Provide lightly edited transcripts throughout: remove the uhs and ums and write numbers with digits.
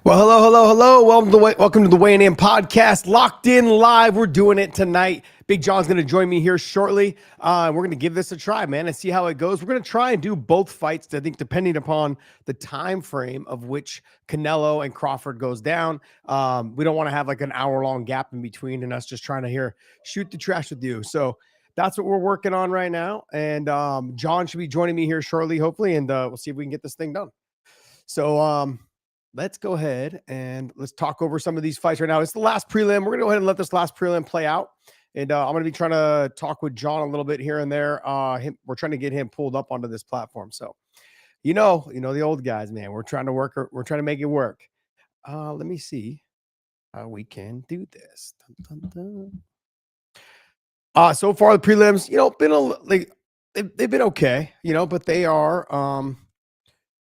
Well, hello. Welcome to the Weighing In podcast. Locked in live. We're doing it tonight. Big John's going to join me here shortly. We're going to give this a try, man, and see how it goes. We're going to try and do both fights, I think, depending upon the time frame of which Canelo and Crawford goes down. We don't want to have like an hour-long gap in between and us just trying to shoot the trash with you. So that's what we're working on right now. And John should be joining me here shortly, hopefully, and we'll see if we can get this thing done. So let's go ahead and let's talk over some of these fights right now. It's the last prelim. We're going to go ahead and let this last prelim play out. And I'm going to be trying to talk with John a little bit here and there. We're trying to get him pulled up onto this platform. So, you know the old guys, man. We're trying to make it work. Let me see how we can do this. Dun, dun, dun. So far the prelims, they've been okay, but they are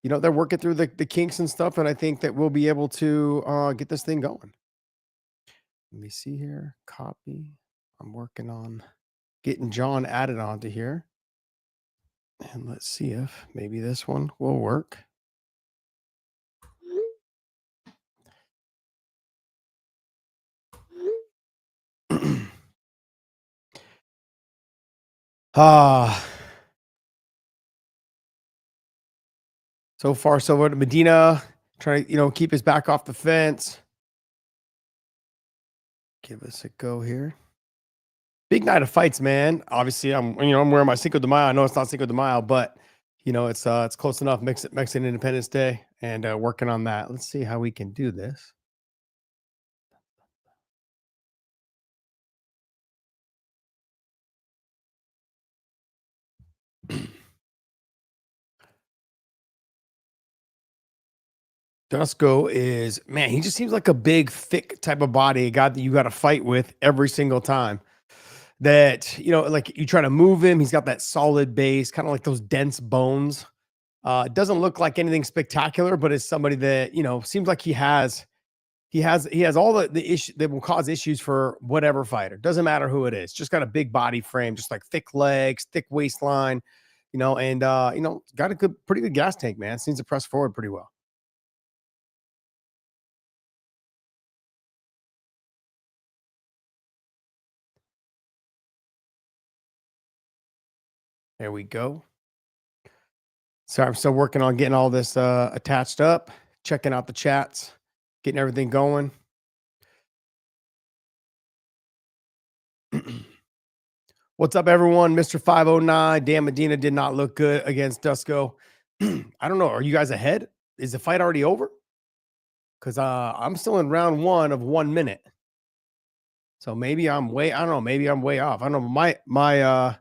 they're working through the kinks and stuff, and I think that we'll be able to get this thing going. Let me see here. Copy. I'm working on getting John added onto here. And let's see if maybe this one will work. So far, so good. Medina trying to, keep his back off the fence. Give us a go here. Big night of fights, man. Obviously, I'm wearing my Cinco de Mayo. I know it's not Cinco de Mayo, but it's close enough. Mexican Independence Day, and working on that. Let's see how we can do this. Dusko is, man, he just seems like a big, thick type of body, a guy that you got to fight with every single time. That, like you try to move him, he's got that solid base, kind of like those dense bones. It doesn't look like anything spectacular, but it's somebody that, seems like he has all the issue that will cause issues for whatever fighter. Doesn't matter who it is. Just got a big body frame, just like thick legs, thick waistline, and got a pretty good gas tank, man. Seems to press forward pretty well. There we go. So I'm still working on getting all this attached up, checking out the chats, getting everything going. What's up, everyone? Mr. 509. Dan Medina did not look good against Dusko. I don't know. Are you guys ahead? Is the fight already over? Because I'm still in round 1 of 1 minute. So maybe I'm way off. I don't know.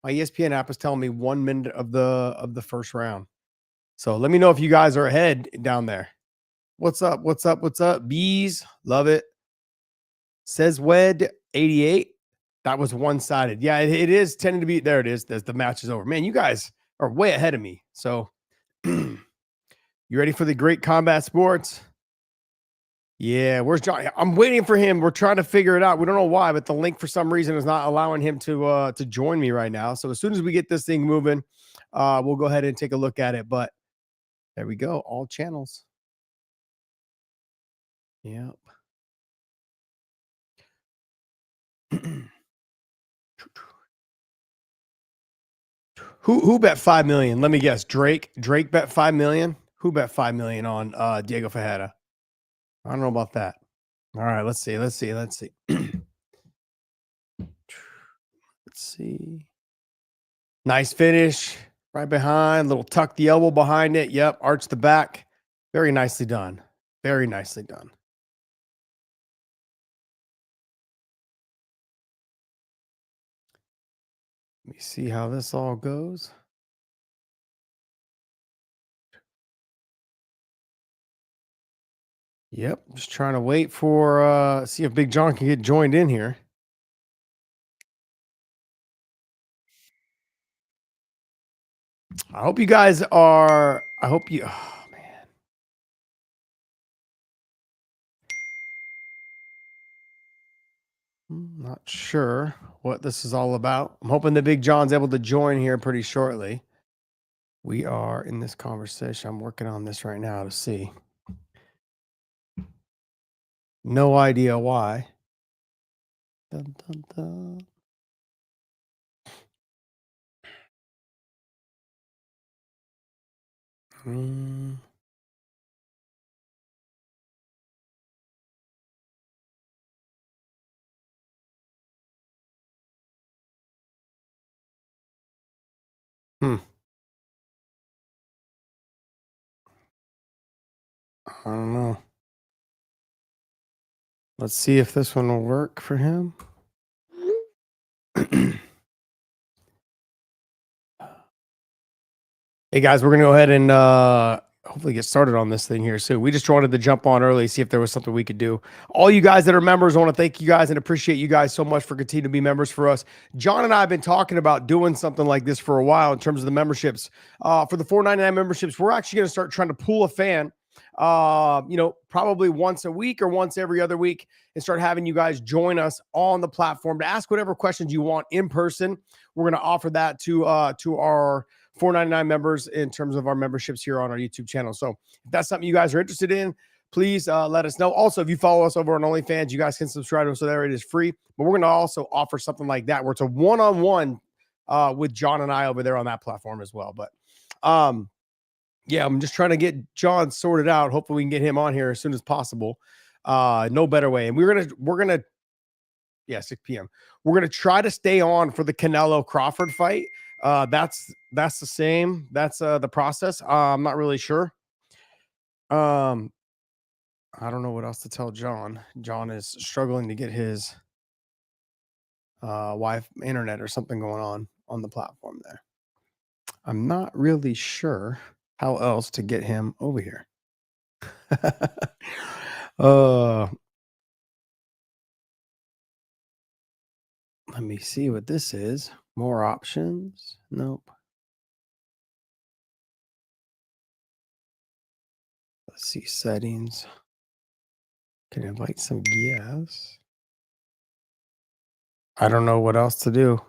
My ESPN app is telling me 1 minute of the first round. So let me know if you guys are ahead down there. What's up? Bees, love it. Says Wed 88. That was one-sided. Yeah, it is tending to be. There it is. The match is over. Man, you guys are way ahead of me. So you ready for the great combat sports? Yeah, where's John? I'm waiting for him. We're trying to figure it out. We don't know why, but the link for some reason is not allowing him to join me right now. So as soon as we get this thing moving, we'll go ahead and take a look at it. But there we go. All channels. Yep. Who bet 5 million? Let me guess. Drake bet 5 million. Who bet 5 million on Diego Ferreira? I don't know about that. All right, let's see. Let's see. Nice finish. Right behind. Little tuck the elbow behind it. Yep. Arch the back. Very nicely done. Very nicely done. Let me see how this all goes. Yep. Just trying to wait for see if Big John can get joined in here. I hope you guys are. Oh, man. I'm not sure what this is all about. I'm hoping that Big John's able to join here pretty shortly. We are in this conversation. I'm working on this right now to see. No idea why. Dun, dun, dun. Mm, hmm. I don't know. Let's see if this one will work for him. Hey guys, we're gonna go ahead and hopefully get started on this thing here soon. We just wanted to jump on early, see if there was something we could do. All you guys that are members, I want to thank you guys and appreciate you guys so much for continuing to be members for us. John and I have been talking about doing something like this for a while in terms of the memberships. For the $4.99 memberships, we're actually gonna start trying to pull a fan. Probably once a week or once every other week, and start having you guys join us on the platform to ask whatever questions you want in person. We're going to offer that to our $4.99 members in terms of our memberships here on our YouTube channel. So if that's something you guys are interested in, please let us know. Also, if you follow us over on OnlyFans, you guys can subscribe to us. So there, it is free. But we're going to also offer something like that where it's a one-on-one with John and I over there on that platform as well. But yeah, I'm just trying to get John sorted out. Hopefully we can get him on here as soon as possible. No better way. And we're gonna 6 p.m. We're gonna try to stay on for the Canelo Crawford fight. That's the same. That's the process. I'm not really sure. I don't know what else to tell John. John is struggling to get his Wi-Fi internet or something going on the platform there. I'm not really sure how else to get him over here. uh Let me see what this is. More options. Nope. Let's see settings. Can invite some guests. I don't know what else to do.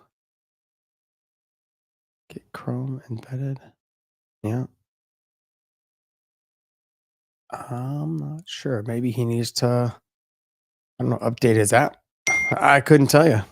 Get Chrome embedded. Yeah. I'm not sure. Maybe he needs to, I don't know, update his app. I couldn't tell you.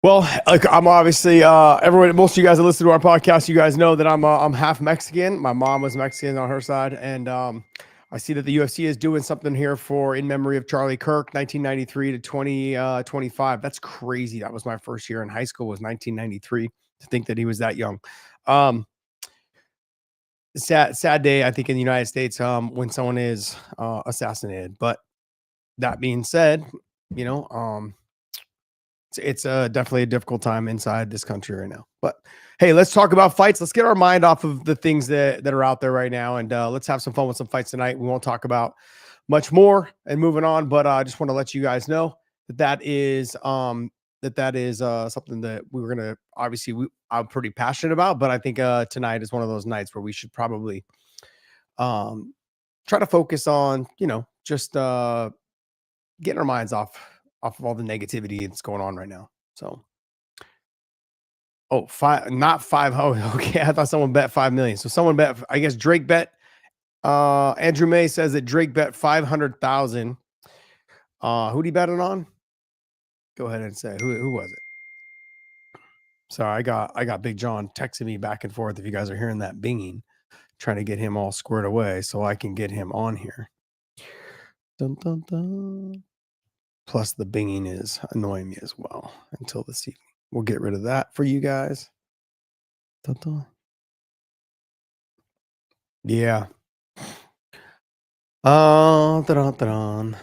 Well, like I'm obviously everyone, most of you guys that listen to our podcast, you guys know that I'm half Mexican. My mom was Mexican on her side, and I see that the UFC is doing something here for in memory of Charlie Kirk, 1993 to 2025. That's crazy. That was my first year in high school, was 1993. To think that he was that young. Um, sad day, I think, in the United States when someone is assassinated. But that being said, you know, it's definitely a difficult time inside this country right now. But hey, let's talk about fights. Let's get our mind off of the things that are out there right now, and let's have some fun with some fights tonight. We won't talk about much more and moving on, but I just want to let you guys know that is something that we were gonna obviously I'm pretty passionate about, but I think tonight is one of those nights where we should probably try to focus on just getting our minds off of all the negativity that's going on right now. So, oh, five, not five. Oh, okay. I thought someone bet 5 million. So someone bet, I guess Drake bet. Andrew May says that Drake bet 500,000. Who'd he bet it on? Go ahead and say who was it? Sorry, I got Big John texting me back and forth. If you guys are hearing that binging, trying to get him all squared away so I can get him on here. Dun, dun, dun. Plus, the binging is annoying me as well until this evening. We'll get rid of that for you guys. Dun, dun. Yeah. Dun, dun, dun.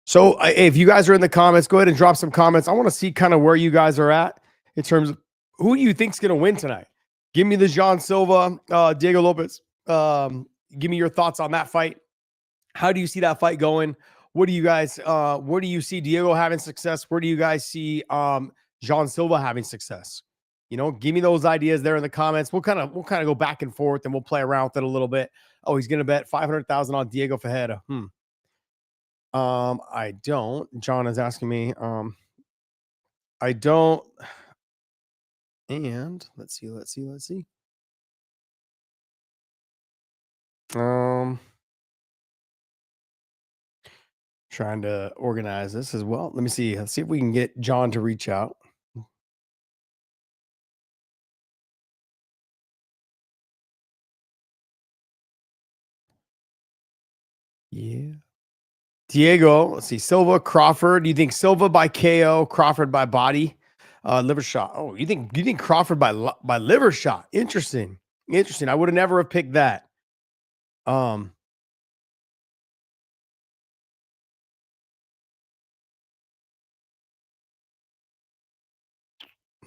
So, if you guys are in the comments, go ahead and drop some comments. I want to see kind of where you guys are at in terms of who you think's going to win tonight. Give me the John Silva, Diego Lopez. Give me your thoughts on that fight. How do you see that fight going? What do you guys? Where do you see Diego having success? Where do you guys see John Silva having success? Give me those ideas there in the comments. We'll kind of go back and forth, and we'll play around with it a little bit. Oh, he's gonna bet 500,000 on Diego Ferreira. I don't. John is asking me. I don't. And let's see. Um, Trying to organize this as well. Let me see. Let's see if we can get John to reach out. Yeah. Diego, let's see. Silva, Crawford. Do you think Silva by KO, Crawford by body, liver shot? Oh, you think Crawford by by liver shot? Interesting. Interesting. I would have never have picked that. Um,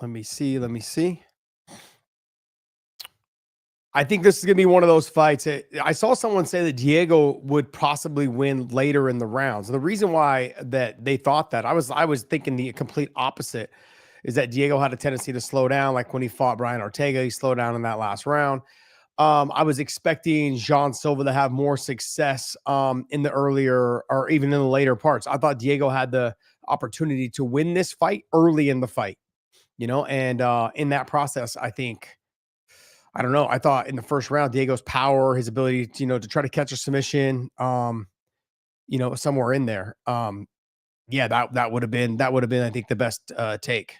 Let me see. Let me see. I think this is gonna be one of those fights. I saw someone say that Diego would possibly win later in the rounds. The reason why that they thought that I was thinking the complete opposite is that Diego had a tendency to slow down, like when he fought Brian Ortega, he slowed down in that last round. I was expecting Jean Silva to have more success in the earlier or even in the later parts. I thought Diego had the opportunity to win this fight early in the fight, and in that process, I don't know. I thought in the first round, Diego's power, his ability, to try to catch a submission, somewhere in there. Yeah, that would have been, I think, the best take.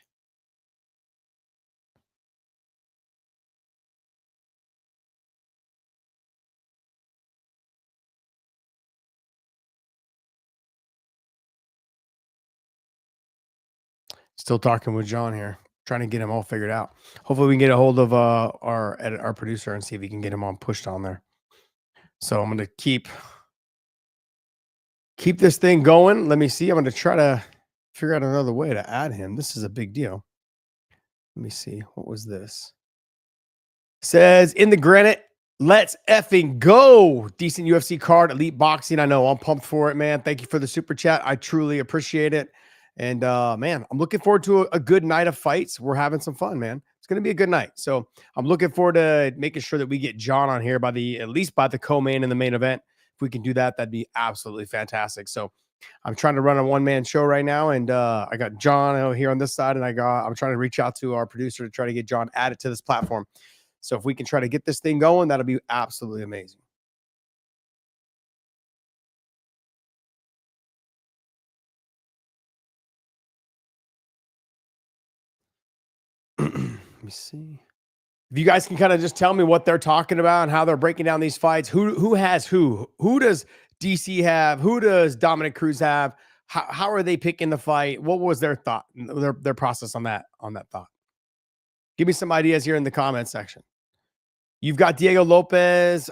Still talking with John here, trying to get him all figured out. Hopefully, we can get a hold of our producer and see if we can get him on pushed on there. So I'm gonna keep this thing going. Let me see. I'm gonna try to figure out another way to add him. This is a big deal. Let me see. What was this? Says in the granite, let's effing go. Decent UFC card, elite boxing. I know I'm pumped for it, man. Thank you for the super chat. I truly appreciate it. And man, I'm looking forward to a good night of fights. We're having some fun, man. It's gonna be a good night. So I'm looking forward to making sure that we get John on here at least by the co-main and the main event. If we can do that, that'd be absolutely fantastic. So I'm trying to run a one-man show right now, and I got John here on this side, and I'm trying to reach out to our producer to try to get John added to this platform. So if we can try to get this thing going, that'll be absolutely amazing. Let me see. If you guys can kind of just tell me what they're talking about and how they're breaking down these fights, who has who? Who does DC have? Who does Dominic Cruz have? How are they picking the fight? What was their thought, their process on that thought? Give me some ideas here in the comment section. You've got Diego Lopez,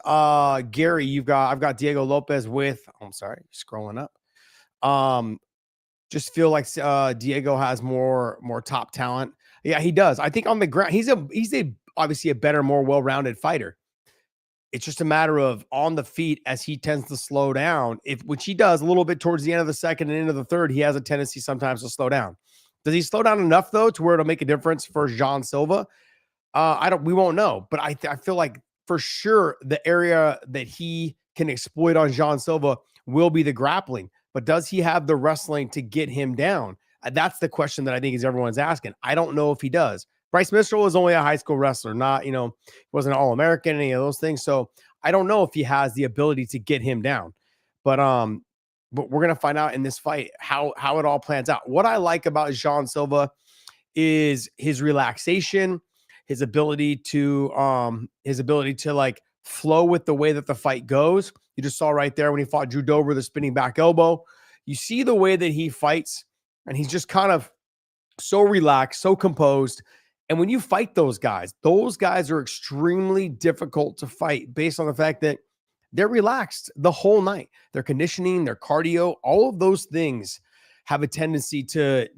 Gary. I've got Diego Lopez with. I'm sorry, scrolling up. Um, Just feel like Diego has more top talent. Yeah, he does. I think on the ground, he's obviously a better, more well-rounded fighter. It's just a matter of on the feet as he tends to slow down. Which he does a little bit towards the end of the second and into the third, he has a tendency sometimes to slow down. Does he slow down enough though to where it'll make a difference for Jean Silva? I don't. We won't know, but I feel like for sure the area that he can exploit on Jean Silva will be the grappling. But does he have the wrestling to get him down? That's the question that I think is everyone's asking. I don't know if he does. Bryce Mitchell was only a high school wrestler, not wasn't an All American, any of those things. So I don't know if he has the ability to get him down. But but we're gonna find out in this fight how it all plans out. What I like about Jean Silva is his relaxation, his ability to like flow with the way that the fight goes. You just saw right there when he fought Drew Dober, the spinning back elbow. You see the way that he fights, and he's just kind of so relaxed, so composed. And when you fight those guys are extremely difficult to fight based on the fact that they're relaxed the whole night. Their conditioning, their cardio, all of those things have a tendency to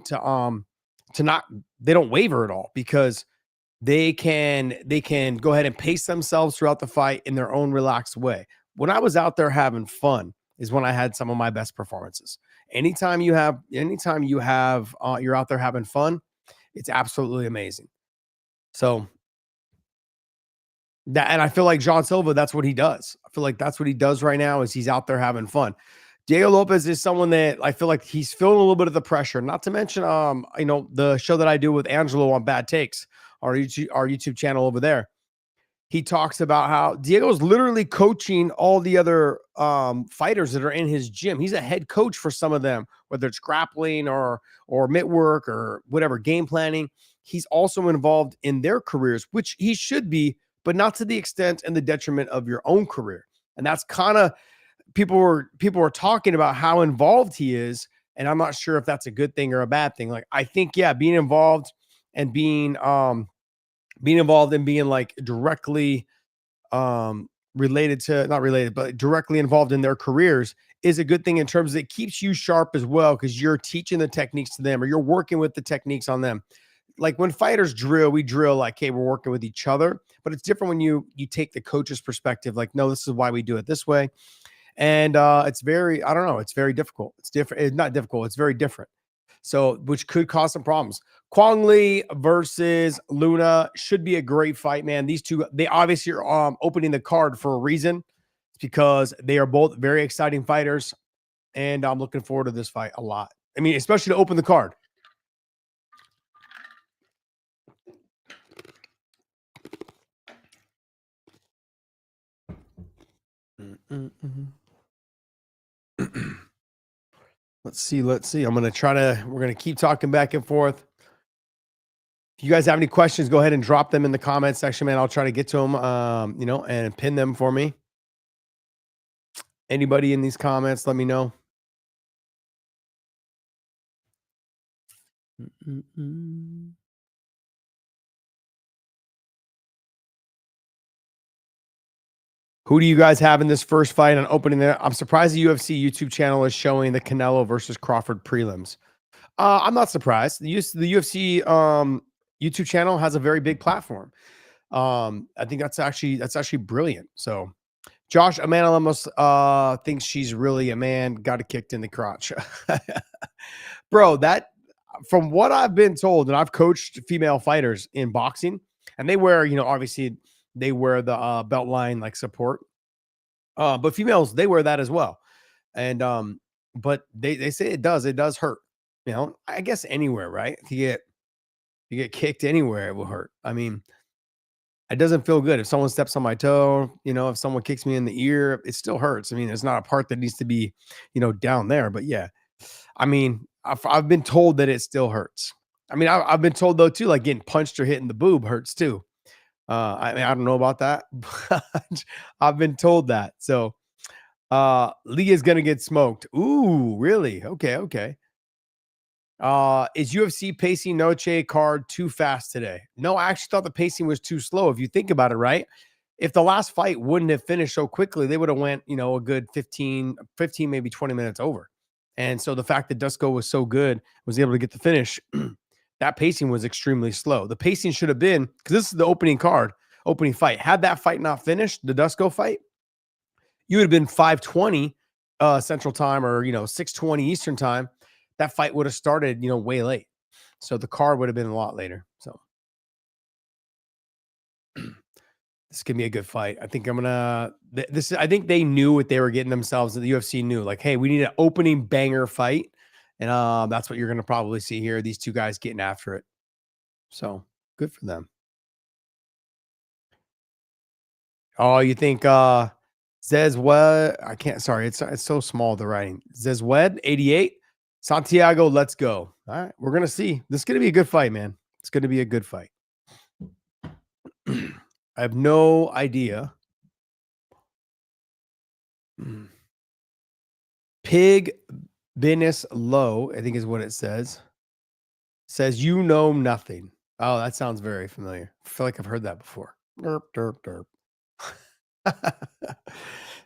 not they don't waver at all because they can go ahead and pace themselves throughout the fight in their own relaxed way. When I was out there having fun is when I had some of my best performances. Anytime you have you're out there having fun, it's absolutely amazing. So and I feel like John Silva, that's what he does. I feel like that's what he does right now is he's out there having fun. Diego Lopez is someone that I feel like he's feeling a little bit of the pressure. Not to mention, the show that I do with Angelo on Bad Takes, our YouTube channel over there. He talks about how Diego's literally coaching all the other fighters that are in his gym. He's a head coach for some of them, whether it's grappling or mitt work or whatever, game planning. He's also involved in their careers, which he should be, but not to the extent and the detriment of your own career. And that's kind of people were talking about how involved he is, and I'm not sure if that's a good thing or a bad thing. Like, I think, yeah, being involved and being involved and being like directly related to, not related, but directly involved in their careers is a good thing in terms of it keeps you sharp as well, because you're teaching the techniques to them or you're working with the techniques on them. Like when fighters drill, we drill like, hey, we're working with each other, but it's different when you take the coach's perspective. Like, no, this is why we do it this way. And it's very, I don't know, it's very difficult. It's different. It's not difficult. It's very different. So, which could cause some problems. Kwang Lee versus Luna should be a great fight, man. These two, they obviously are opening the card for a reason. It's because they are both very exciting fighters, and I'm looking forward to this fight a lot. I mean, especially to open the card. Let's see. I'm going to we're going to keep talking back and forth. If you guys have any questions, go ahead and drop them in the comment section, man. I'll try to get to them, and pin them for me. Anybody in these comments, let me know. Who do you guys have in this first fight on opening there? I'm surprised the UFC YouTube channel is showing the Canelo versus Crawford prelims. I'm not surprised. The UFC YouTube channel has a very big platform. I think that's actually brilliant. So Josh Amanda almost thinks she's really a man, got it kicked in the crotch. Bro, that from what I've been told, and I've coached female fighters in boxing, and they wear, obviously they wear the belt line like support. But females, they wear that as well. And but they say it does hurt. I guess anywhere, right? If you get kicked anywhere, it will hurt. I mean, it doesn't feel good. If someone steps on my toe, if someone kicks me in the ear, it still hurts. I mean, it's not a part that needs to be, down there. But yeah, I mean, I've been told that it still hurts. I mean, I've been told though too, like getting punched or hitting the boob hurts too. I mean, I don't know about that, but I've been told that. So Lee is gonna get smoked. Ooh, really? Okay. Is UFC pacing Noche card too fast today? No, I actually thought the pacing was too slow. If you think about it, right? If the last fight wouldn't have finished so quickly, they would have went, a good 15, maybe 20 minutes over. And so the fact that Dusko was so good, was able to get the finish, that pacing was extremely slow. The pacing should have been, because this is the opening fight. Had that fight not finished, the Dusko fight, you would have been 5:20 Central Time or 6:20 Eastern Time. That fight would have started, way late. So the card would have been a lot later. So this could be a good fight. I think I think they knew what they were getting themselves. The UFC knew, like, hey, we need an opening banger fight. And that's what you're going to probably see here. These two guys getting after it. So good for them. Oh, you think Zezwed? I can't. Sorry, it's so small, the writing. Zezwed 88. Santiago, let's go. All right, we're gonna see. This is gonna be a good fight, man. It's gonna be a good fight. I have no idea. Pig Business Low, I think is what it says. Says you know nothing. Oh, that sounds very familiar. I feel like I've heard that before. Derp, derp, derp.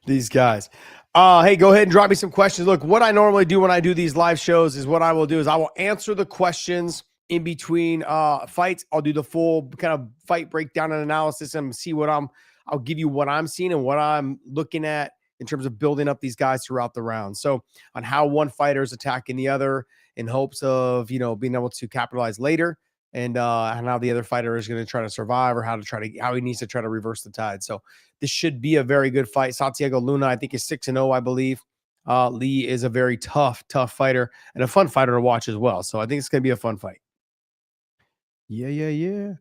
These guys. Hey, go ahead and drop me some questions. Look, what I normally do when I do these live shows is I will answer the questions in between fights. I'll do the full kind of fight breakdown and analysis and see I'll give you what I'm seeing and what I'm looking at in terms of building up these guys throughout the round. So on how one fighter is attacking the other in hopes of, being able to capitalize later, and how the other fighter is going to try to survive, or how he needs to try to reverse the tide. So this should be a very good fight. Santiago Luna, I think, is 6-0, I believe. Lee is a very tough fighter and a fun fighter to watch as well. So I think it's going to be a fun fight. Yeah.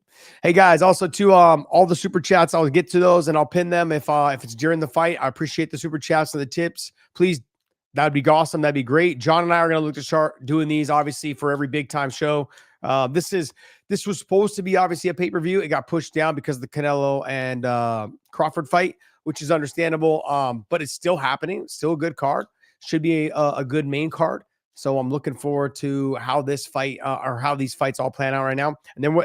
Hey guys, also to all the super chats, I'll get to those and I'll pin them if it's during the fight. I appreciate the super chats and the tips. Please, that'd be awesome. That'd be great. John and I are gonna look to start doing these obviously for every big time show. This was supposed to be obviously a pay-per-view. It got pushed down because of the Canelo and Crawford fight, which is understandable. But it's still happening. Still a good card. Should be a good main card. So I'm looking forward to how this fight or how these fights all plan out right now. And then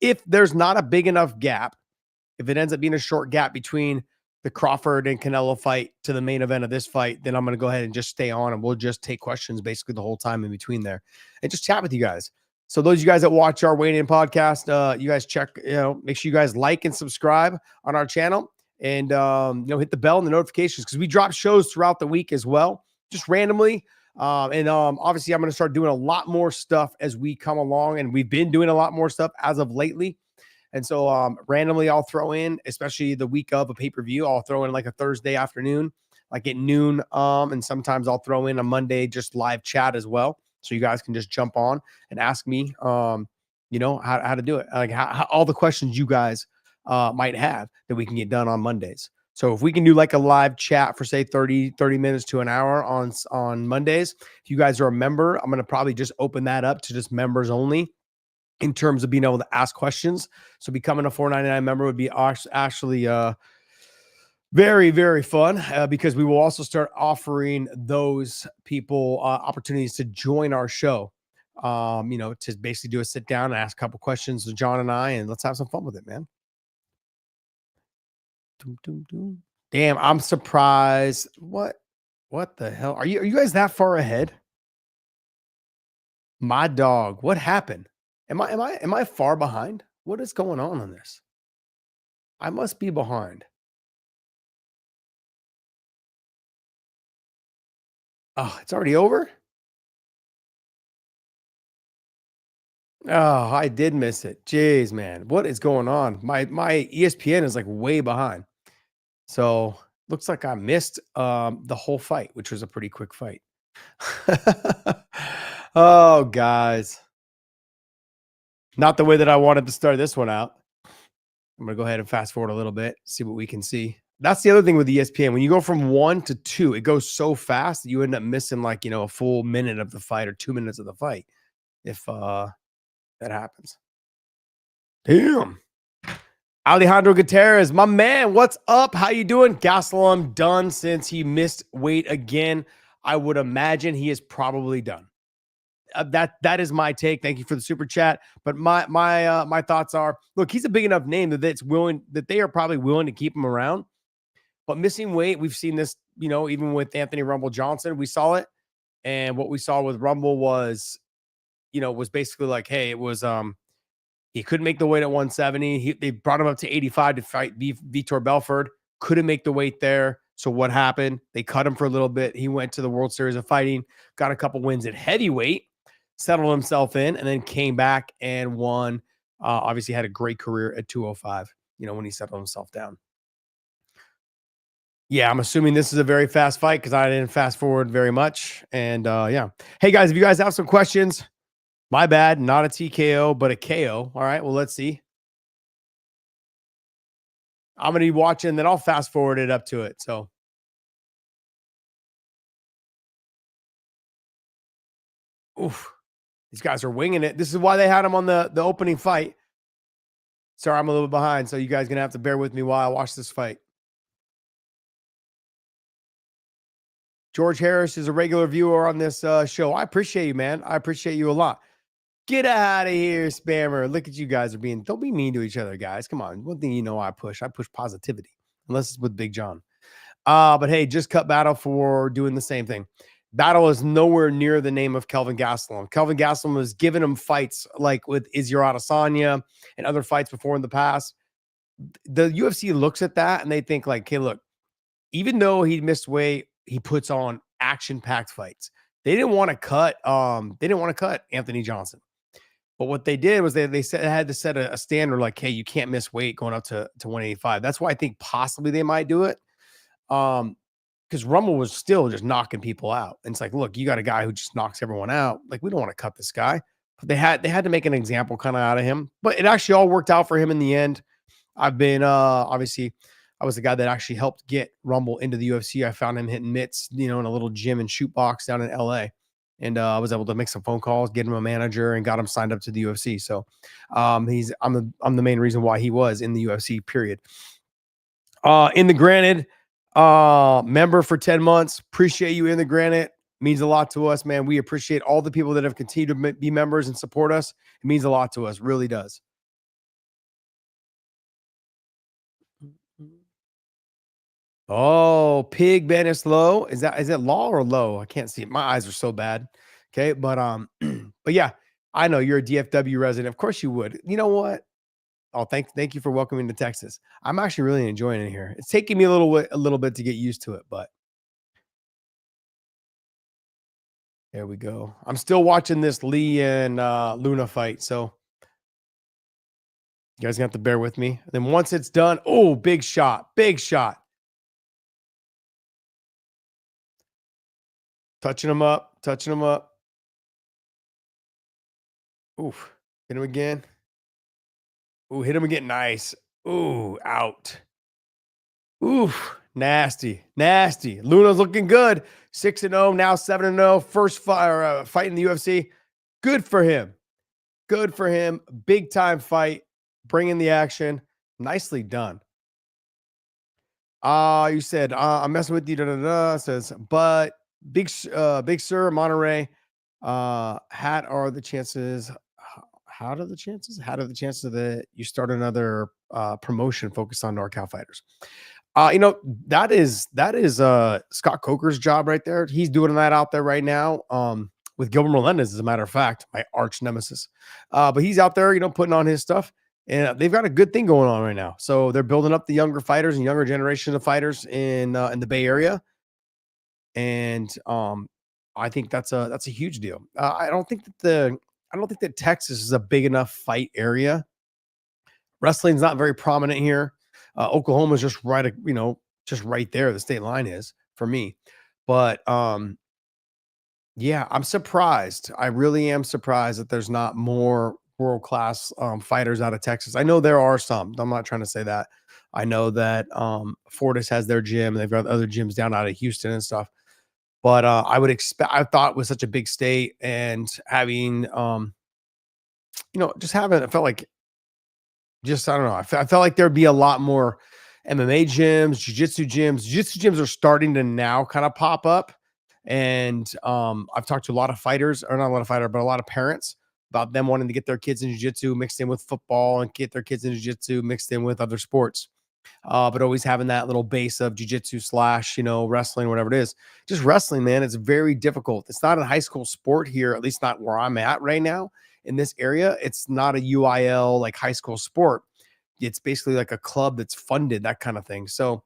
if there's not a big enough gap, if it ends up being a short gap between the Crawford and Canelo fight to the main event of this fight, then I'm going to go ahead and just stay on and we'll just take questions basically the whole time in between there and just chat with you guys. So those of you guys that watch our Weigh In podcast, you guys check, make sure you guys like and subscribe on our channel and, hit the bell and the notifications because we drop shows throughout the week as well, just randomly. Obviously I'm going to start doing a lot more stuff as we come along and we've been doing a lot more stuff as of lately. And so, randomly I'll throw in, especially the week of a pay-per-view, I'll throw in like a Thursday afternoon, like at noon. And sometimes I'll throw in a Monday, just live chat as well. So you guys can just jump on and ask me, how to do it. Like how all the questions you guys, might have that we can get done on Mondays. So if we can do like a live chat for say 30 minutes to an hour on Mondays, if you guys are a member, I'm going to probably just open that up to just members only in terms of being able to ask questions. So becoming a $4.99 member would be actually very, very fun because we will also start offering those people opportunities to join our show, to basically do a sit down and ask a couple questions to John and I, and let's have some fun with it, man. Damn, I'm surprised. What the hell? Are you guys that far ahead? My dog. What happened? Am I far behind? What is going on this? I must be behind. Oh, it's already over? Oh, I did miss it. Jeez, man. What is going on? My ESPN is like way behind. So looks like I missed the whole fight, which was a pretty quick fight. Oh, guys. Not the way that I wanted to start this one out. I'm going to go ahead and fast forward a little bit, see what we can see. That's the other thing with ESPN. When you go from 1 to 2, it goes so fast that you end up missing like, a full minute of the fight or 2 minutes of the fight if that happens. Damn. Alejandro Gutierrez, my man, what's up? How you doing? Gastelum done since he missed weight again. I would imagine he is probably done. That is my take. Thank you for the super chat. But my thoughts are: look, he's a big enough name that they are probably willing to keep him around. But missing weight, we've seen this, even with Anthony Rumble Johnson, we saw it, and what we saw with Rumble was basically like, hey, it was he couldn't make the weight at 170. They brought him up to 85 to fight Vitor Belfort. Couldn't make the weight there. So what happened? They cut him for a little bit. He went to the World Series of Fighting, got a couple wins at heavyweight, settled himself in, and then came back and won. Obviously had a great career at 205, when he settled himself down. Yeah, I'm assuming this is a very fast fight because I didn't fast forward very much. And yeah. Hey, guys, if you guys have some questions, my bad, not a TKO, but a KO. All right, well, let's see. I'm going to be watching, then I'll fast forward it up to it. So. Oof. These guys are winging it. This is why they had him on the opening fight. Sorry, I'm a little bit behind, so you guys are going to have to bear with me while I watch this fight. George Harris is a regular viewer on this show. I appreciate you, man. I appreciate you a lot. Get out of here, spammer. Look at you guys don't be mean to each other, guys. Come on. One thing I push positivity, unless it's with Big John. But hey, just cut Battle for doing the same thing. Battle is nowhere near the name of Kelvin Gastelum. Kelvin Gastelum was giving him fights like with Israel Adesanya and other fights before in the past. The UFC looks at that and they think like, hey, look, even though he missed weight, he puts on action-packed fights. They didn't want to cut Anthony Johnson. But what they did was they had to set a standard like, hey, you can't miss weight going up to 185. That's why I think possibly they might do it. Because because Rumble was still just knocking people out. And it's like, look, you got a guy who just knocks everyone out. Like, we don't want to cut this guy. But they had to make an example kind of out of him. But it actually all worked out for him in the end. I've been obviously I was the guy that actually helped get Rumble into the UFC. I found him hitting mitts, in a little gym and shoot box down in LA. And I was able to make some phone calls, get him a manager, and got him signed up to the UFC. So I'm the main reason why he was in the UFC, period. In the Granted, member for 10 months. Appreciate you in the Granted. Means a lot to us, man. We appreciate all the people that have continued to be members and support us. It means a lot to us, really does. Oh, Pig Bennis Low. Is it law or low? I can't see it. My eyes are so bad. Okay, but but yeah, I know you're a DFW resident. Of course you would. You know what? Oh, thank you for welcoming to Texas. I'm actually really enjoying it here. It's taking me a little bit to get used to it, but there we go. I'm still watching this Lee and Luna fight, so you guys gonna have to bear with me. Then once it's done, oh, big shot, big shot. Touching him up, touching him up. Oof, hit him again. Ooh, hit him again. Nice. Ooh, out. Oof, nasty, nasty. Luna's looking good. 6-0, now 7-0. First fight in the UFC. Good for him. Good for him. Big time fight. Bringing the action. Nicely done. You said I'm messing with you. Da, da, da, says, but big sir, Monterey. Hat are the chances? How are the chances? How are the chances that you start another promotion focused on NorCal fighters? That is Scott Coker's job right there. He's doing that out there right now. With Gilbert Melendez, as a matter of fact, my arch nemesis. But he's out there, putting on his stuff, and they've got a good thing going on right now. So they're building up the younger fighters and younger generation of fighters in the Bay Area, and I think that's a huge deal. I don't think that Texas is a big enough fight area. Wrestling's not very prominent here. Oklahoma's just just right there. The state line is for me, but yeah, I'm surprised. I really am surprised that there's not more world class fighters out of Texas. I know there are some. I'm not trying to say that. I know that Fortis has their gym. They've got other gyms down out of Houston and stuff. But I would expect. I thought with such a big state and having, just having. I felt like just I don't know. I felt like there'd be a lot more MMA gyms, jiu-jitsu gyms. Jiu-jitsu gyms are starting to now kind of pop up. And I've talked to a lot of fighters, or not a lot of fighters, but a lot of parents about them wanting to get their kids in jiu-jitsu mixed in with football and get their kids in jiu-jitsu mixed in with other sports. But always having that little base of jiu-jitsu / wrestling, whatever it is. Just wrestling, man, it's very difficult. It's not a high school sport here, at least not where I'm at right now in this area. It's not a UIL like high school sport. It's basically like a club that's funded, that kind of thing. So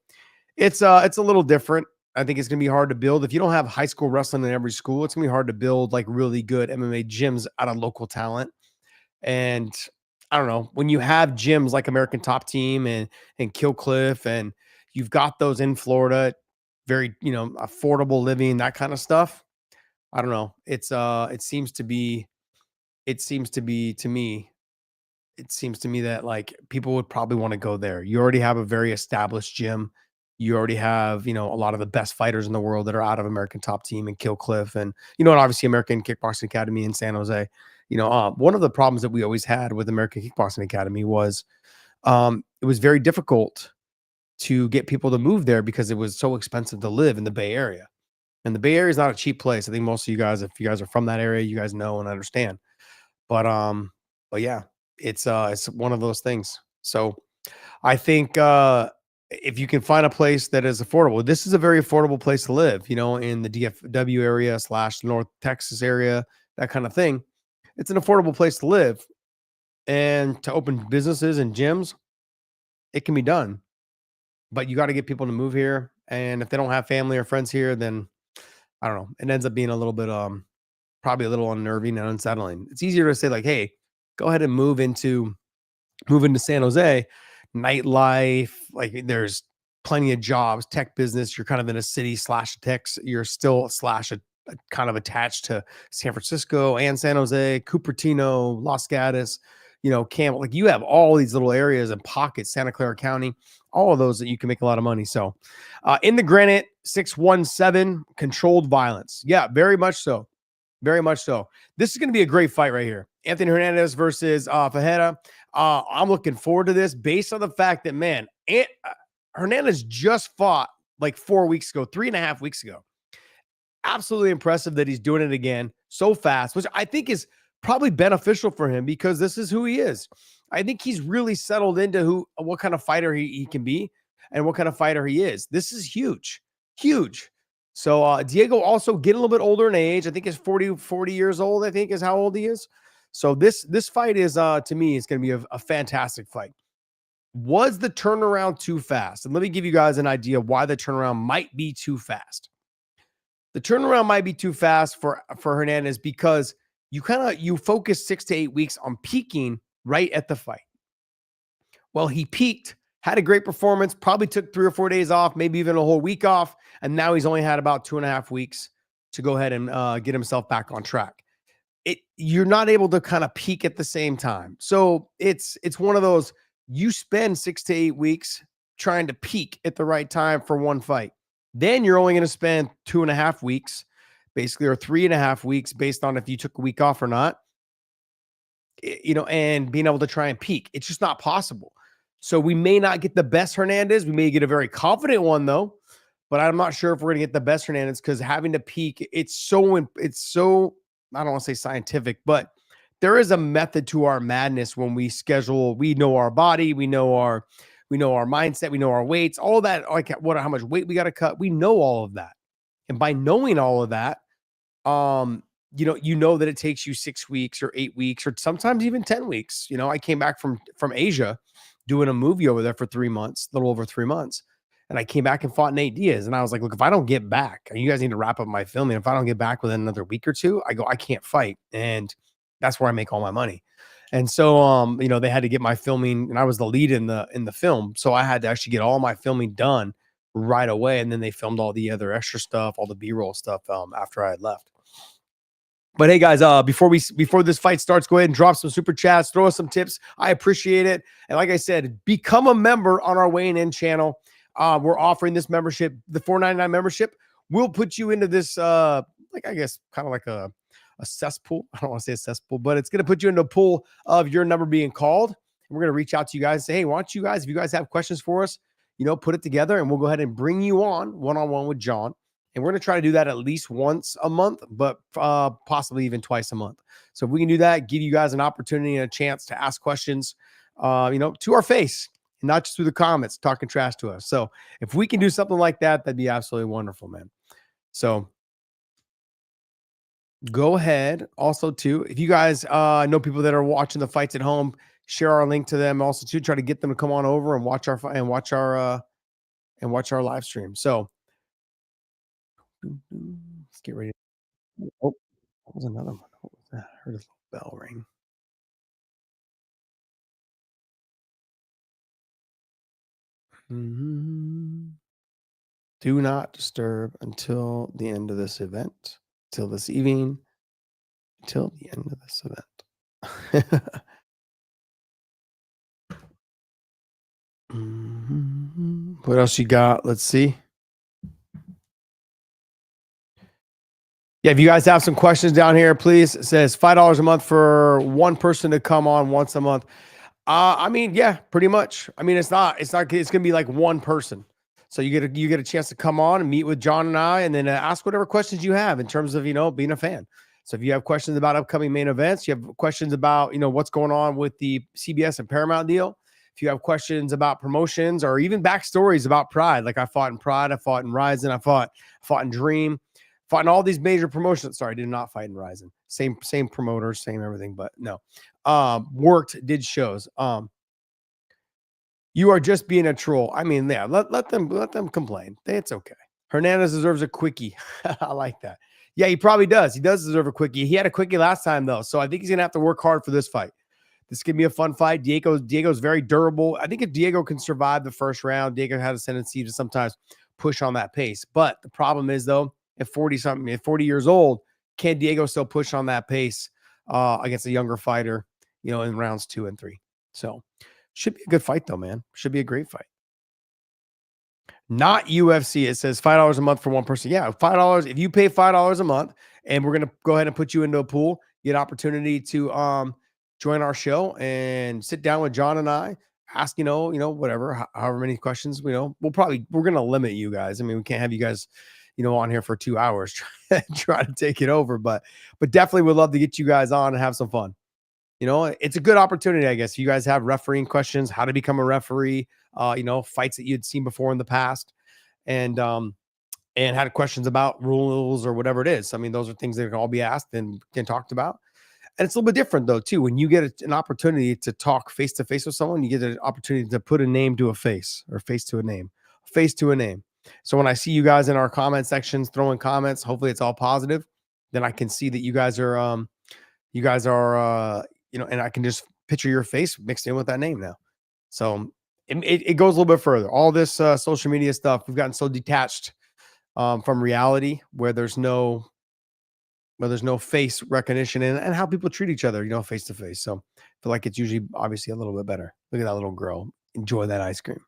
it's a little different. I think it's going to be hard to build. If you don't have high school wrestling in every school, it's going to be hard to build like really good MMA gyms out of local talent. And I don't know, when you have gyms like American Top Team and Kill Cliff, and you've got those in Florida, very, affordable living, that kind of stuff. I don't know. It seems to be to me, it seems to me that like people would probably want to go there. You already have a very established gym. You already have, a lot of the best fighters in the world that are out of American Top Team and Kill Cliff, and and obviously American Kickboxing Academy in San Jose. One of the problems that we always had with American Kickboxing Academy was it was very difficult to get people to move there because it was so expensive to live in the Bay Area. And the Bay Area is not a cheap place. I think most of you guys, if you guys are from that area, you guys know and understand. But yeah, it's one of those things. So I think if you can find a place that is affordable, this is a very affordable place to live, in the DFW area / North Texas area, that kind of thing. It's an affordable place to live, and to open businesses and gyms, it can be done, but you got to get people to move here. And if they don't have family or friends here, then I don't know. It ends up being a little bit, probably a little unnerving and unsettling. It's easier to say like, hey, go ahead and move into San Jose. Nightlife, like there's plenty of jobs, tech business. You're kind of in a city slash tech. You're still slash a kind of attached to San Francisco and San Jose, Cupertino, Los Gatos, Campbell. Like you have all these little areas and pockets, Santa Clara County, all of those that you can make a lot of money. So in the Granite 617, controlled violence. Yeah, very much so. Very much so. This is going to be a great fight right here. Anthony Hernandez versus Fajeda. I'm looking forward to this based on the fact that, man, Hernandez just fought like 4 weeks ago, 3.5 weeks ago. Absolutely impressive that he's doing it again so fast, which I think is probably beneficial for him because this is who he is. I think he's really settled into what kind of fighter he can be and what kind of fighter he is. This is huge, huge. So Diego also getting a little bit older in age. I think he's 40 years old, I think is how old he is. So this fight is, to me, it's going to be a fantastic fight. Was the turnaround too fast? And let me give you guys an idea of why the turnaround might be too fast. The turnaround might be too fast for Hernandez because you focus 6 to 8 weeks on peaking right at the fight. Well, he peaked, had a great performance, probably took 3 or 4 days off, maybe even a whole week off. And now he's only had about 2.5 weeks to go ahead and get himself back on track. You're not able to kind of peak at the same time. So it's one of those, you spend 6 to 8 weeks trying to peak at the right time for one fight. Then you're only going to spend 2.5 weeks, basically, or 3.5 weeks based on if you took a week off or not, and being able to try and peak. It's just not possible. So we may not get the best Hernandez. We may get a very confident one though, but I'm not sure if we're going to get the best Hernandez because having to peak, it's so, I don't want to say scientific, but there is a method to our madness when we schedule. We know our body, we know our mindset, we know our weights, all that, like how much weight we got to cut. We know all of that. And by knowing all of that, you know that it takes you 6 weeks or 8 weeks or sometimes even 10 weeks. I came back from Asia doing a movie over there for 3 months, a little over 3 months. And I came back and fought Nate Diaz. And I was like, look, if I don't get back, you guys need to wrap up my filming. If I don't get back within another week or two, I can't fight. And that's where I make all my money. And so, they had to get my filming, and I was the lead in the film. So I had to actually get all my filming done right away. And then they filmed all the other extra stuff, all the B-roll stuff after I had left. But hey, guys, before this fight starts, go ahead and drop some super chats, throw us some tips. I appreciate it. And like I said, become a member on our Weighing In channel. We're offering this membership, the $4.99 membership. We'll put you into this, I guess, kind of like a cesspool. I don't want to say a cesspool, but it's going to put you into a pool of your number being called. And we're going to reach out to you guys and say, hey, why don't you guys, if you guys have questions for us, put it together and we'll go ahead and bring you on one-on-one with John. And we're going to try to do that at least once a month, but possibly even twice a month. So if we can do that, give you guys an opportunity and a chance to ask questions, to our face, and not just through the comments, talking trash to us. So if we can do something like that, that'd be absolutely wonderful, man. So go ahead. Also, too, if you guys know people that are watching the fights at home, share our link to them. Also, too, try to get them to come on over and watch our live stream. So let's get ready. Oh, what was another one? What was that? I heard a little bell ring. Do not disturb until the end of this event, till this evening, till the end of this event. What else you got? Let's see. Yeah, if you guys have some questions down here, please. It says $5 a month for one person to come on once a month. Yeah, pretty much. It's going to be like one person. So you get a chance to come on and meet with John and I, and then ask whatever questions you have in terms of, being a fan. So if you have questions about upcoming main events, you have questions about, what's going on with the CBS and Paramount deal. If you have questions about promotions or even backstories about Pride, like I fought in Pride, I fought in Ryzen, I fought in Dream, fought in all these major promotions. Sorry, I did not fight in Ryzen. Same promoters, same everything, but no. Did shows. You are just being a troll. Yeah, let them complain. It's okay. Hernandez deserves a quickie. I like that. Yeah, he probably does. He does deserve a quickie. He had a quickie last time though, so I think he's gonna have to work hard for this fight. This could be a fun fight. Diego's very durable. I think if Diego can survive the first round, Diego has a tendency to sometimes push on that pace. But the problem is though, at 40 something, at 40 years old, can Diego still push on that pace against a younger fighter, in rounds 2 and 3? So should be a good fight though, man. Should be a great fight. Not UFC. It says $5 a month for one person. Yeah, $5. If you pay $5 a month, and we're gonna go ahead and put you into a pool, get an opportunity to join our show and sit down with John and I, ask whatever, however many questions. We're gonna limit you guys. I mean, we can't have you guys, on here for 2 hours try to take it over, but definitely would love to get you guys on and have some fun. It's a good opportunity, I guess. If you guys have refereeing questions, how to become a referee, fights that you'd seen before in the past, and had questions about rules or whatever it is. I mean, those are things that can all be asked and can talked about. And it's a little bit different though, too. When you get an opportunity to talk face to face with someone, you get an opportunity to put a name to a face, or face to a name, face to a name. So when I see you guys in our comment sections throwing comments, hopefully it's all positive. Then I can see that you guys are and I can just picture your face mixed in with that name now. So it goes a little bit further. All this social media stuff, we've gotten so detached from reality, where there's no face recognition and how people treat each other, face to face. So I feel like it's usually obviously a little bit better. Look at that little girl. Enjoy that ice cream.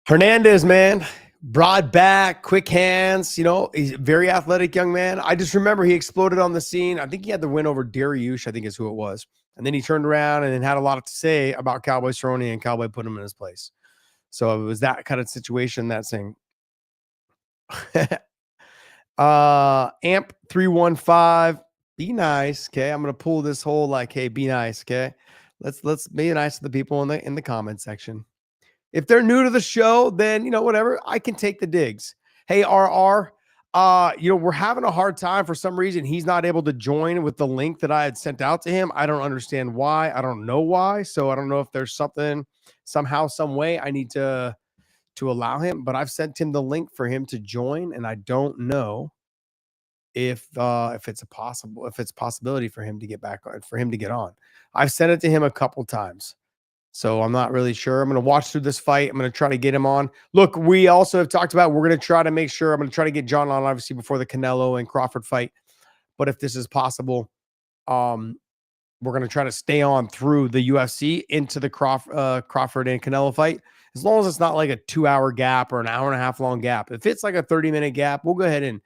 Hernandez, man, broad back, quick hands, he's a very athletic young man. I just remember he exploded on the scene. I think he had the win over Dariush, I think is who it was. And then he turned around and then had a lot to say about Cowboy Cerrone, and Cowboy put him in his place. So it was that kind of situation, that thing. Amp 315, be nice. Okay. I'm going to pull this whole hey, be nice. Okay. Let's be nice to the people in the comment section. If they're new to the show, then, whatever, I can take the digs. Hey, RR, we're having a hard time for some reason. He's not able to join with the link that I had sent out to him. I don't understand why. I don't know why. So I don't know if there's something, somehow, some way I need to allow him, but I've sent him the link for him to join. And I don't know if it's possibility for him to get back on, for him to get on. I've sent it to him a couple times. So I'm not really sure. I'm going to watch through this fight. I'm going to try to get him on. Look, we also have talked about, we're going to try to make sure, I'm going to try to get John on, obviously, before the Canelo and Crawford fight. But if this is possible, we're going to try to stay on through the UFC into the Crawford and Canelo fight, as long as it's not like a 2-hour gap or an hour and a half long gap. If it's like a 30-minute gap, we'll go ahead and,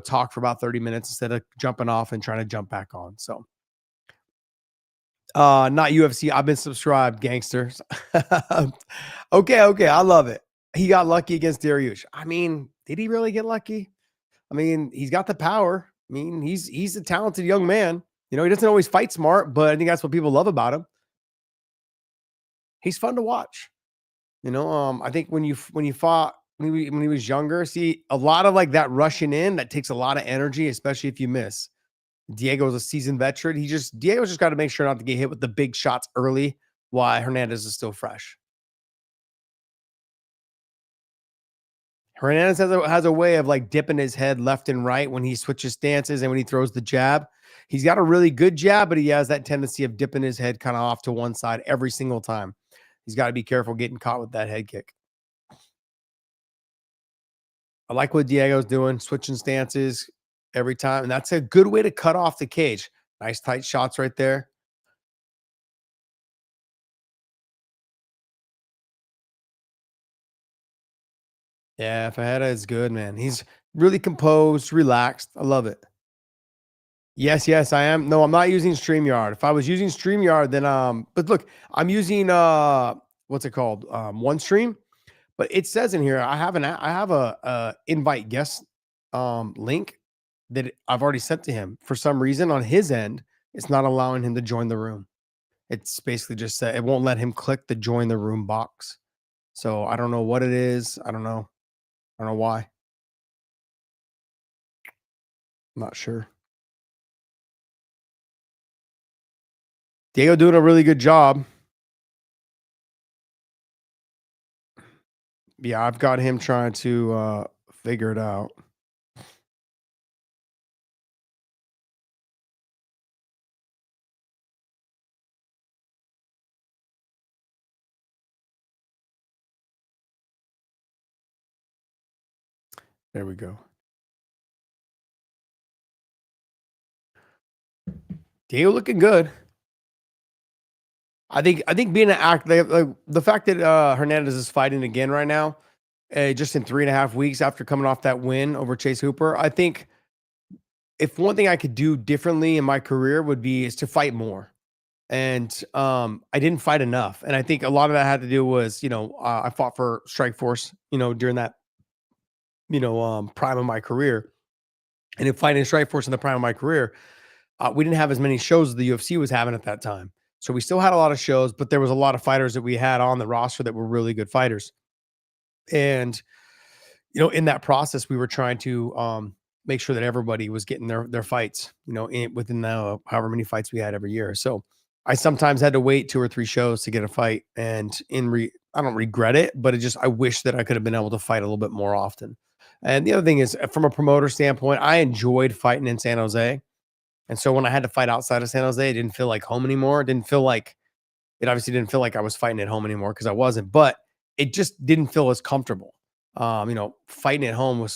talk for about 30 minutes instead of jumping off and trying to jump back on. So not UFC. I've been subscribed, gangsters. Okay. I love it. He got lucky against Dariush. I mean, did he really get lucky? I mean, he's got the power. I mean, he's a talented young man. He doesn't always fight smart, but I think that's what people love about him. He's fun to watch. I think when he was younger, see, a lot of like that rushing in, that takes a lot of energy, especially if you miss. Diego's a seasoned veteran. Diego's just got to make sure not to get hit with the big shots early while Hernandez is still fresh. Hernandez has a way of like dipping his head left and right when he switches stances and when he throws the jab. He's got a really good jab, but he has that tendency of dipping his head kind of off to one side every single time. He's got to be careful getting caught with that head kick. I like what Diego's doing, switching stances every time. And that's a good way to cut off the cage. Nice tight shots right there. Yeah, Fajeda is good, man. He's really composed, relaxed. I love it. Yes, I am. No, I'm not using StreamYard. If I was using StreamYard, then but look, I'm using what's it called? OneStream. But it says in here, I have a invite guest link that I've already sent to him. For some reason on his end, it's not allowing him to join the room. It's basically just said it won't let him click the join the room box. So I don't know what it is. I don't know why. I'm not sure. Diego doing a really good job. Yeah, I've got him trying to figure it out. There we go. Diego looking good. I think being an actor, like the fact that Hernandez is fighting again right now, just in 3.5 weeks after coming off that win over Chase Hooper, I think if one thing I could do differently in my career would be is to fight more. And I didn't fight enough, and I think a lot of that had to do was I fought for Strike Force during that prime of my career, and in fighting Strike Force in the prime of my career, we didn't have as many shows as the UFC was having at that time. So we still had a lot of shows, but there was a lot of fighters that we had on the roster that were really good fighters. And in that process, we were trying to make sure that everybody was getting their fights, within the however many fights we had every year. So I sometimes had to wait 2 or 3 shows to get a fight, and I don't regret it, but I wish that I could have been able to fight a little bit more often. And the other thing is, from a promoter standpoint, I enjoyed fighting in San Jose. And so when I had to fight outside of San Jose, it didn't feel like home anymore. It obviously didn't feel like I was fighting at home anymore because I wasn't, but it just didn't feel as comfortable. Fighting at home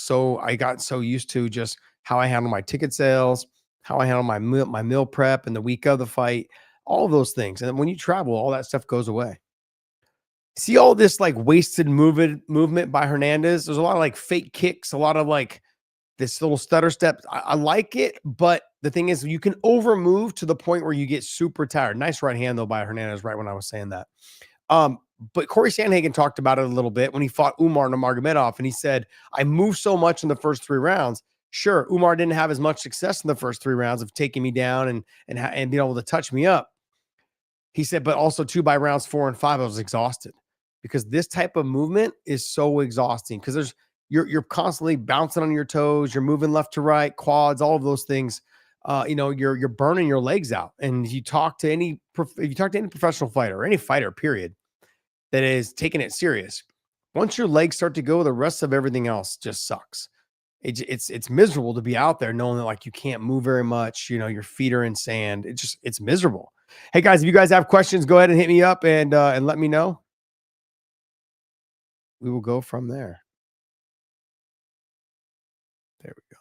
I got so used to just how I handle my ticket sales, how I handle my meal prep and the week of the fight, all of those things. And then when you travel, all that stuff goes away. See all this like wasted movement by Hernandez. There's a lot of like fake kicks, a lot of like this little stutter step. I like it, but the thing is, you can over move to the point where you get super tired. Nice right hand though by Hernandez. Right when I was saying that, um, but Corey Sandhagen talked about it a little bit when he fought Umar Nurmagomedov, and he said, "I moved so much in the first 3 rounds. Sure, Umar didn't have as much success in the first 3 rounds of taking me down and being able to touch me up." He said, but also too, by rounds 4 and 5, I was exhausted because this type of movement is so exhausting because you're constantly bouncing on your toes, you're moving left to right, quads, all of those things. You're burning your legs out. And if you talk to any professional fighter or any fighter, period, that is taking it serious, once your legs start to go, the rest of everything else just sucks. It's miserable to be out there knowing that like you can't move very much. Your feet are in sand. It's miserable. Hey guys, if you guys have questions, go ahead and hit me up and let me know. We will go from there. There we go.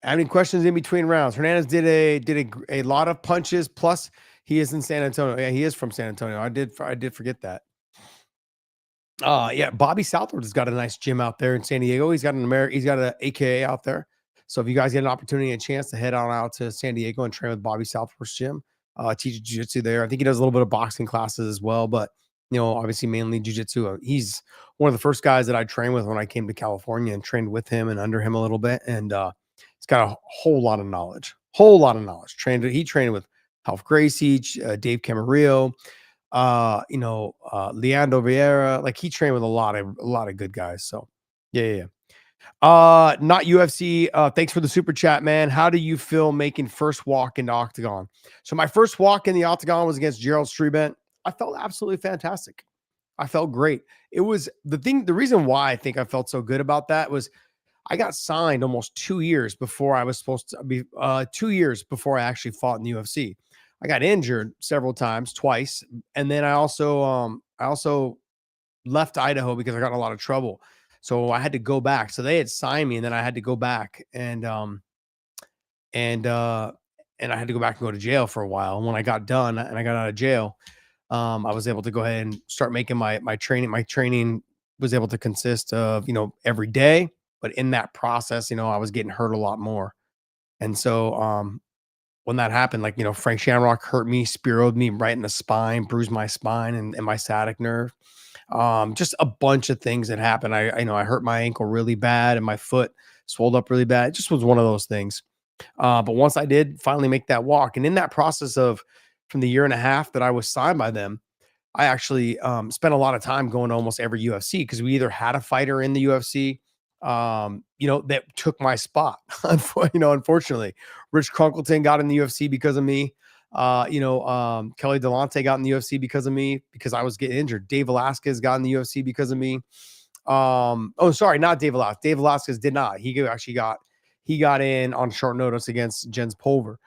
Any questions in between rounds? Hernandez did a lot of punches. Plus, he is in San Antonio. Yeah, he is from San Antonio. I did forget that. Yeah, Bobby Southward has got a nice gym out there in San Diego. He's got an AKA out there. So if you guys get an opportunity and a chance to head on out to San Diego and train with Bobby Southward's gym, teach jiu-jitsu there. I think he does a little bit of boxing classes as well, but obviously mainly jiu-jitsu. He's one of the first guys that I trained with when I came to California and trained with him and under him a little bit. And he's got a whole lot of knowledge. He trained with Ralph Gracie, Dave Camarillo, Leandro Vieira. Like he trained with a lot of good guys. So yeah. Not UFC. Thanks for the super chat, man. How do you feel making first walk into octagon? So my first walk in the octagon was against Gerald Strebent. I felt absolutely fantastic. I felt great. It was the reason why I think I felt so good about that was I got signed almost 2 years before I was supposed to be, 2 years before I actually fought in the UFC. I got injured several times, twice. And then I also left Idaho because I got in a lot of trouble. So I had to go back. So they had signed me and then I had to go back and I had to go back and go to jail for a while. And when I got done and I got out of jail, I was able to go ahead and start making my training. My training was able to consist of, every day, but in that process, I was getting hurt a lot more. And so, when that happened, like, Frank Shamrock hurt me, spearoed me right in the spine, bruised my spine and my sciatic nerve. Just a bunch of things that happened. I hurt my ankle really bad and my foot swelled up really bad. It just was one of those things. But once I did finally make that walk, and in that process of from the year and a half that I was signed by them, I actually spent a lot of time going to almost every UFC because we either had a fighter in the UFC, that took my spot. Unfortunately, Rich Crunkleton got in the UFC because of me. Kelly Delonte got in the UFC because of me because I was getting injured. Dave Velasquez got in the UFC because of me. Oh, sorry, not Dave Velasquez. Dave Velasquez did not. He got in on short notice against Jens Pulver.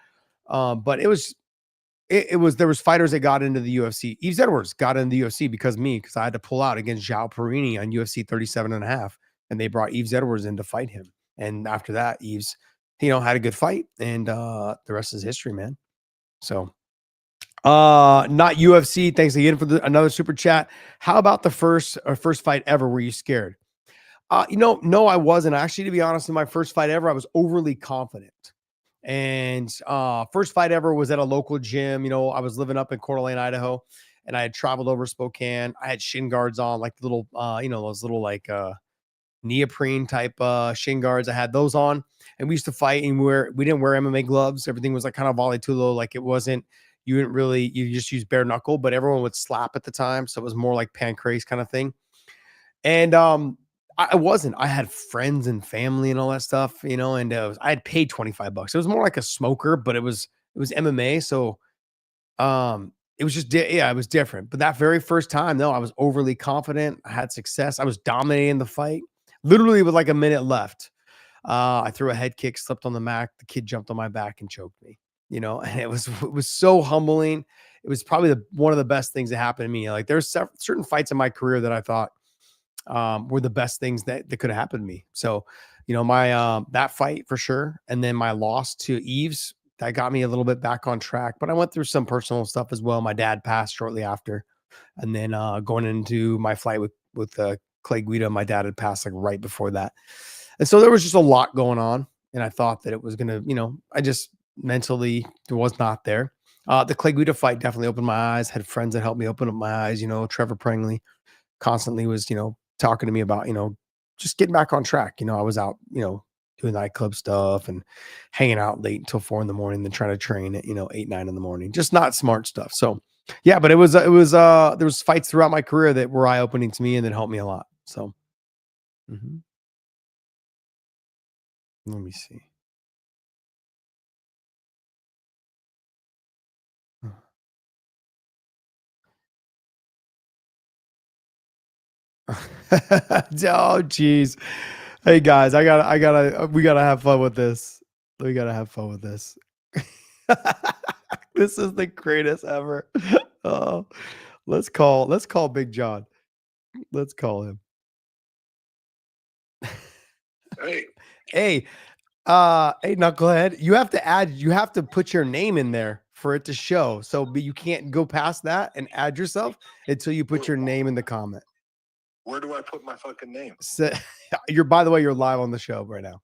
But there was fighters that got into the UFC. Yves Edwards got into the UFC because I had to pull out against João Perini on UFC 37.5. and they brought Yves Edwards in to fight him. And after that, Yves, had a good fight, and the rest is history, man. So, not UFC. Thanks again for another super chat. How about the first fight ever? Were you scared? No, I wasn't. Actually, to be honest, in my first fight ever, I was overly confident. And first fight ever was at a local gym. I was living up in Coeur d'Alene, Idaho, and I had traveled over Spokane. I had shin guards on, like little, those little like neoprene type shin guards. I had those on, and we used to fight, and we didn't wear MMA gloves. Everything was like kind of volley tulo, like it wasn't. You just use bare knuckle, but everyone would slap at the time, so it was more like pancrase kind of thing. And I wasn't. I had friends and family and all that stuff, and I had paid $25. It was more like a smoker, but it was MMA, so it was just it was different. But that very first time, no, I was overly confident. I had success. I was dominating the fight. Literally with like a minute left, I threw a head kick, slipped on the mat. The kid jumped on my back and choked me. And it was so humbling. It was probably one of the best things that happened to me. Like there's certain fights in my career that I thought were the best things that could have happened to me. So, my that fight for sure, and then my loss to Yves, that got me a little bit back on track. But I went through some personal stuff as well. My dad passed shortly after, and then going into my fight with Clay Guida, my dad had passed like right before that, and so there was just a lot going on. And I thought that it was gonna, I just mentally was not there. The Clay Guida fight definitely opened my eyes. Had friends that helped me open up my eyes. Trevor Pringley constantly was, talking to me about, just getting back on track. I was out, doing nightclub stuff and hanging out late until 4 a.m, then trying to train at, 8, 9 a.m, just not smart stuff. So yeah, but there was fights throughout my career that were eye-opening to me and that helped me a lot. So, let me see. Oh, geez. Hey guys, we gotta have fun with this. We gotta have fun with this. This is the greatest ever. Oh, let's call Big John. Let's call him. Hey, hey, Knucklehead. You have to put your name in there for it to show. So, but you can't go past that and add yourself until you put your name in the comment. Where do I put my fucking name? So, by the way, you're live on the show right now.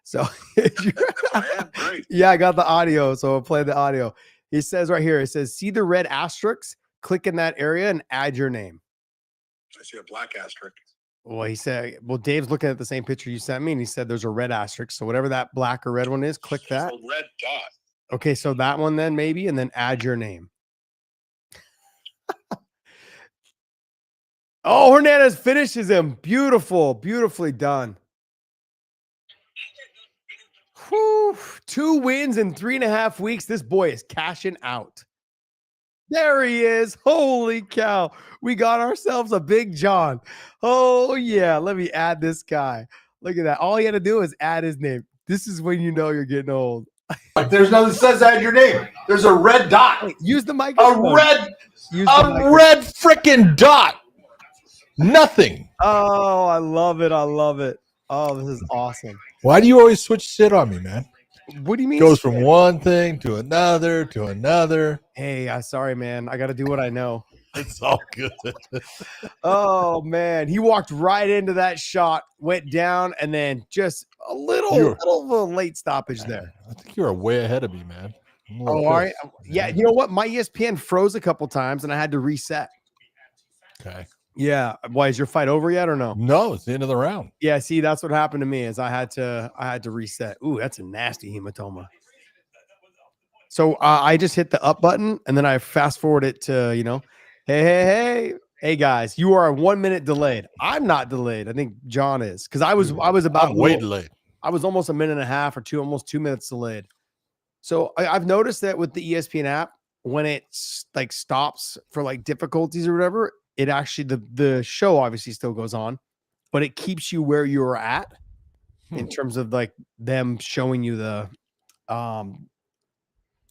So I am great. Yeah, I got the audio, so I'll play the audio. He says right here, it says, see the red asterisk, click in that area and add your name. I see a black asterisk. Well, he said, Dave's looking at the same picture you sent me, and he said there's a red asterisk. So whatever that black or red one is, click that. A red dot. Okay, so that one then maybe, and then add your name. Oh, Hernandez finishes him. Beautiful, beautifully done. Whew, 2 wins in 3.5 weeks. This boy is cashing out. There he is. Holy cow. We got ourselves a Big John. Oh, yeah. Let me add this guy. Look at that. All you had to do is add his name. This is when you know you're getting old. There's nothing that says add your name. There's a red dot. Use the microphone. A red freaking dot. Nothing. Oh, I love it. I love it. Oh, this is awesome. Why do you always switch shit on me, man? What do you mean? Goes from one thing to another to another. Hey, I'm sorry, man. I got to do what I know. It's all good. Oh, man. He walked right into that shot, went down, and then just a little late stoppage there. I think you're way ahead of me, man. Oh, all right. Yeah, you know what? My ESPN froze a couple times, and I had to reset. Okay. Yeah. Why, is your fight over yet or no? No, it's the end of the round. Yeah, see, that's what happened to me is I had to reset. Ooh, that's a nasty hematoma. So I just hit the up button and then I fast forward it to, hey guys, you are 1 minute delayed. I'm not delayed. I think John is, because I was about way delayed. I was almost a minute and a half or almost 2 minutes delayed. So I've noticed that with the ESPN app, when it like stops for like difficulties or whatever, it actually the show obviously still goes on, but it keeps you where you were at in terms of like them showing you the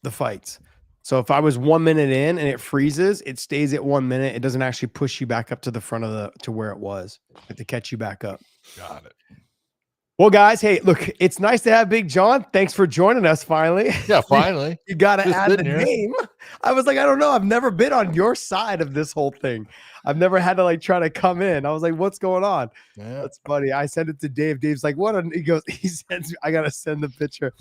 fights. So if I was 1 minute in and it freezes, it stays at 1 minute. It doesn't actually push you back up to the front of to where it was, to catch you back up. Got it. Well, guys, hey, look, it's nice to have Big John. Thanks for joining us finally. Yeah, finally. You got to Just add the sitting here. name. I was like, I don't know. I've never been on your side of this whole thing. I've never had to like try to come in. I was like, what's going on? Yeah. That's funny. I sent it to Dave. Dave's like, what? He goes, he sends, I got to send the picture.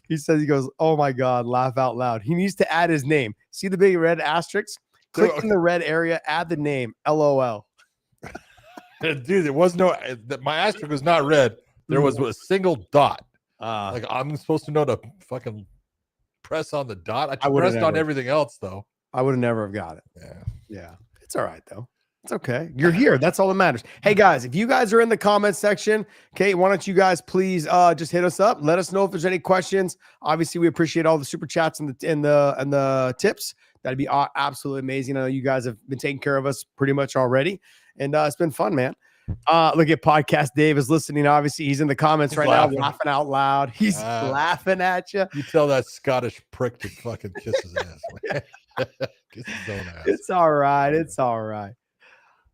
He says, he goes, oh my God, laugh out loud. He needs to add his name. See the big red asterisk? Click in the red area, add the name, LOL. Dude, there was no, my asterisk was not red. There was a single dot. Like I'm supposed to know to fucking press on the dot. I pressed on everything else though. I would have never have got it. Yeah. Yeah. It's all right though. It's okay. You're here. That's all that matters. Hey guys, if you guys are in the comments section, okay, why don't you guys please just hit us up. Let us know if there's any questions. Obviously, we appreciate all the super chats and the tips. That'd be absolutely amazing. I know you guys have been taking care of us pretty much already, and it's been fun, man. Look at Podcast Dave is listening. Obviously, he's in the comments right now, laughing out loud. He's laughing at you. You tell that Scottish prick to fucking kiss his ass. Kiss his own ass. It's all right. It's all right.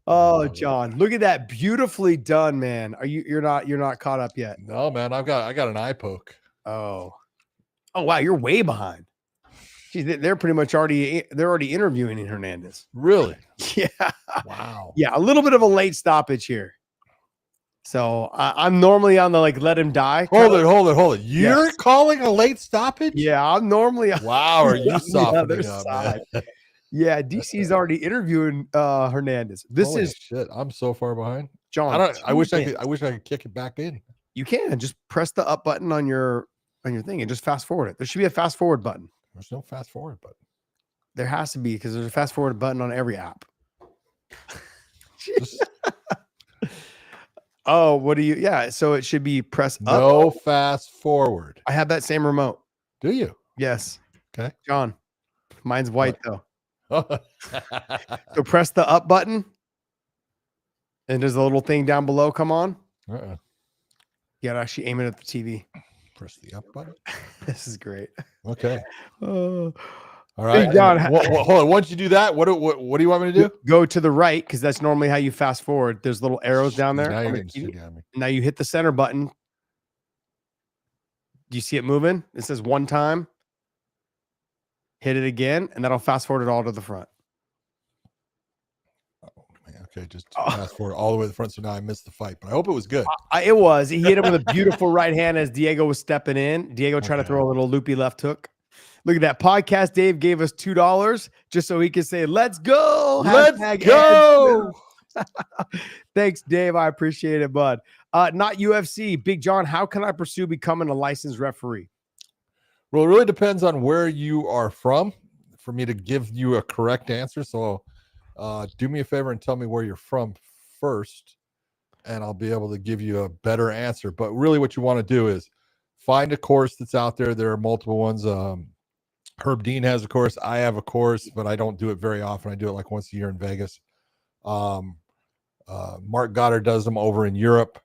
Oh, John, look at that, beautifully done, man. You're not caught up yet? No, man. I got an eye poke. Oh wow, you're way behind. Geez, they're pretty much already interviewing Hernandez. Really? Yeah. Wow. Yeah, a little bit of a late stoppage here. So I'm normally on the like let him die. Hold it. You're calling a late stoppage? Yeah, I'm normally. Wow, are you softening up, man? Yeah, DC's already interviewing Hernandez. This is shit. I'm so far behind. John. I wish I could kick it back in. You can just press the up button on your thing and just fast forward it. There should be a fast forward button. There's no fast forward button. There has to be, because there's a fast forward button on every app. Oh, what do you? Yeah, so it should be press up. No fast forward. I have that same remote. Do you? Yes. Okay. John, mine's white though. So press the up button, and does the little thing down below come on? You gotta actually aim it at the TV. Press the up button. This is great. Okay. All right. John, hold on. Once you do that, what do you want me to do? Go to the right, because that's normally how you fast forward. There's little arrows down there. Now you're getting shitty on me. Now you hit the center button. Do you see it moving? It says one time. Hit it again, and that'll fast forward it all to the front. Oh, man. Okay, just fast forward all the way to the front. So now I missed the fight, but I hope it was good. It was. He hit him with a beautiful right hand as Diego was stepping in. Diego tried to throw a little loopy left hook. Look at that. Podcast Dave gave us $2 just so he could say, let's go. Let's go. Thanks, Dave. I appreciate it, bud. Not UFC. Big John, how can I pursue becoming a licensed referee? Well, it really depends on where you are from for me to give you a correct answer. So do me a favor and tell me where you're from first, and I'll be able to give you a better answer. But really what you want to do is find a course that's out there. There are multiple ones. Herb Dean has a course. I have a course, but I don't do it very often. I do it like once a year in Vegas. Mark Goddard does them over in Europe.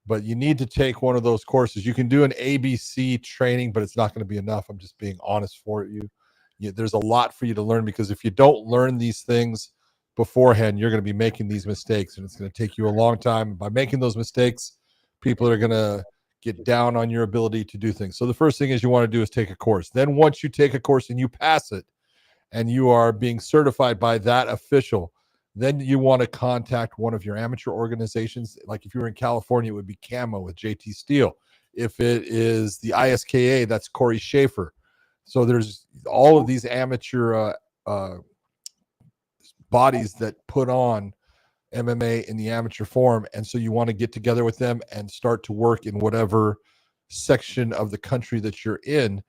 But you need to take one of those courses. You can do an ABC training, but it's not going to be enough. I'm just being honest for you. There's a lot for you to learn, because if you don't learn these things beforehand, you're going to be making these mistakes, and it's going to take you a long time. By making those mistakes, people are going to get down on your ability to do things. So the first thing is you want to do is take a course. Then once you take a course and you pass it, and you are being certified by that official, then you want to contact one of your amateur organizations. Like if you were in California, it would be CAMO with JT Steele. If it is the ISKA, that's Corey Schaefer. So there's all of these amateur bodies that put on MMA in the amateur form. And so you want to get together with them and start to work in whatever section of the country that you're in.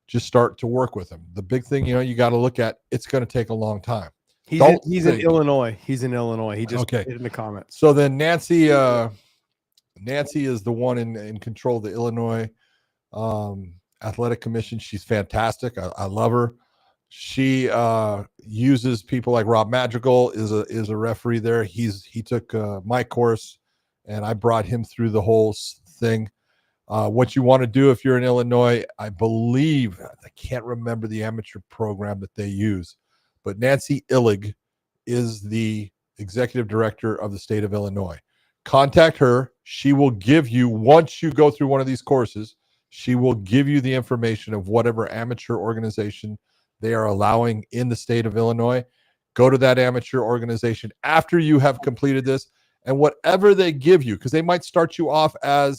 Just start to work with them. The big thing, you got to look at, it's going to take a long time. He's in Illinois. He's in Illinois. He just put it in the comments. So then Nancy is the one in control of the Illinois Athletic Commission. She's fantastic. I love her. She uses people like Rob Madrigal is a referee there. He took my course, and I brought him through the whole thing. What you want to do if you're in Illinois, I believe, I can't remember the amateur program that they use, but Nancy Illig is the executive director of the state of Illinois. Contact her. She will give you, once you go through one of these courses, she will give you the information of whatever amateur organization they are allowing in the state of Illinois. Go to that amateur organization after you have completed this, and whatever they give you, because they might start you off as